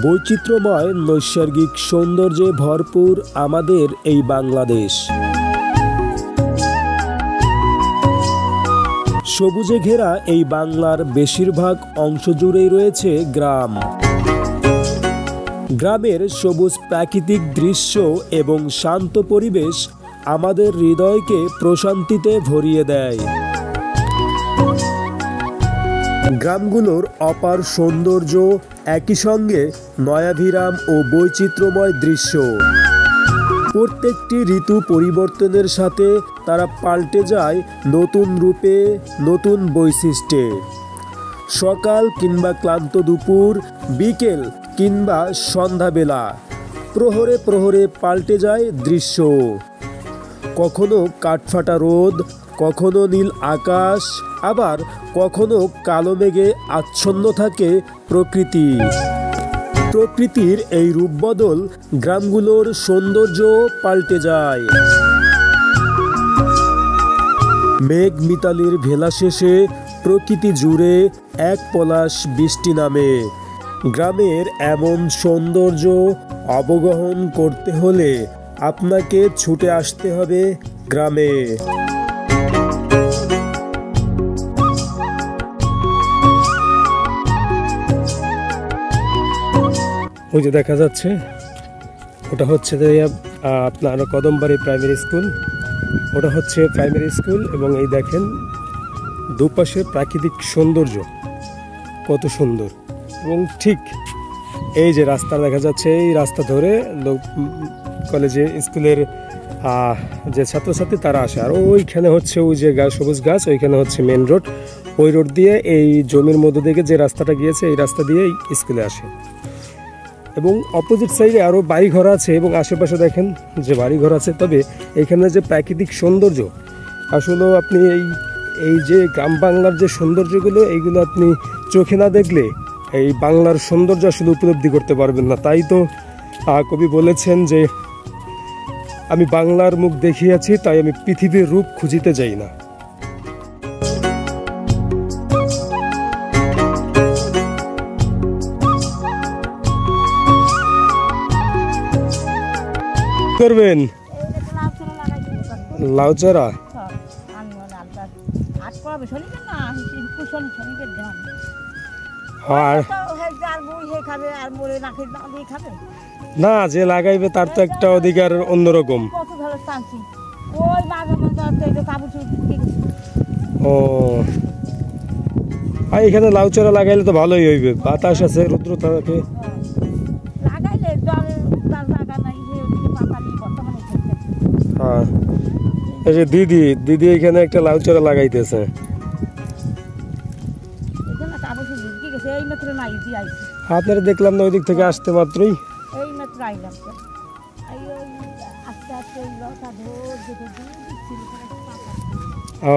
বৈচিত্র্যময় নৈসর্গিক সৌন্দর্যে ভরপুর আমাদের এই বাংলাদেশ। সবুজে ঘেরা এই বাংলার বেশিরভাগ অংশ জুড়েই রয়েছে গ্রাম। গ্রামের সবুজ প্রাকৃতিক দৃশ্য এবং শান্ত পরিবেশ আমাদের হৃদয়কে প্রশান্তিতে ভরিয়ে দেয়। গ্রামগুলোর অপার সৌন্দর্য, একই সঙ্গে নয়াভিরাম ও বৈচিত্র্যময় দৃশ্য। প্রত্যেকটি ঋতু পরিবর্তনের সাথে তারা পাল্টে যায় নতুন রূপে, নতুন বৈশিষ্ট্যে। সকাল কিংবা ক্লান্ত দুপুর, বিকেল কিংবা সন্ধ্যাবেলা, প্রহরে প্রহরে পাল্টে যায় দৃশ্য। কখনো কাঠফাটা রোদ, কখনো নীল আকাশ, আবার কখনো কালো মেঘে আচ্ছন্ন থাকে প্রকৃতি। প্রকৃতির এই রূপবদল গ্রামগুলোর সৌন্দর্য পাল্টে যায়। মেঘ মিতালির ভেলা শেষে প্রকৃতি জুড়ে এক পলাশ বৃষ্টি নামে। গ্রামের এমন সৌন্দর্য অবগাহন করতে হলে আপনাকে ছুটে আসতে হবে গ্রামে। ওই যে দেখা যাচ্ছে, ওটা হচ্ছে আপনার কদমবাড়ি প্রাইমারি স্কুল। ওটা হচ্ছে প্রাইমারি স্কুল এবং এই দেখেন দুপাশে প্রাকৃতিক সৌন্দর্য কত সুন্দর। এবং ঠিক এই যে রাস্তা দেখা যাচ্ছে, এই রাস্তা ধরে কলেজে স্কুলের যে ছাত্রছাত্রী তারা আসে। আর ওইখানে হচ্ছে ওই যে সবুজ গাছ, ওইখানে হচ্ছে মেন রোড। ওই রোড দিয়ে এই জমির মধ্যে থেকে যে রাস্তাটা গিয়েছে, এই রাস্তা দিয়েই স্কুলে আসে। এবং অপোজিট সাইডে আরও বাড়িঘর আছে এবং আশেপাশে দেখেন যে বাড়িঘর আছে। তবে এখানে যে প্রাকৃতিক সৌন্দর্য, আসলে আপনি এই যে গ্রাম বাংলার যে সৌন্দর্যগুলো, এইগুলো আপনি চোখে না দেখলে এই বাংলার সৌন্দর্য আসলে উপলব্ধি করতে পারবেন না। তাই তো কবি বলেছেন যে আমি বাংলার মুখ দেখিয়াছি, তাই আমি পৃথিবীর রূপ খুঁজিতে যাই না। করবেন লাউ চারা, না যে লাগাইবে তার তো একটা অধিকার অন্যরকম। ও এখানে লাউ চারা লাগাইলে তো ভালোই হইবে, বাতাস আছে, রুদ্র থাকে। হ্যাঁ, এই যে দিদি এখানে একটা লাউ চারা লাগাইতেছে। আপনারা দেখলাম না ওই দিক থেকে আসতে মাত্রই। ও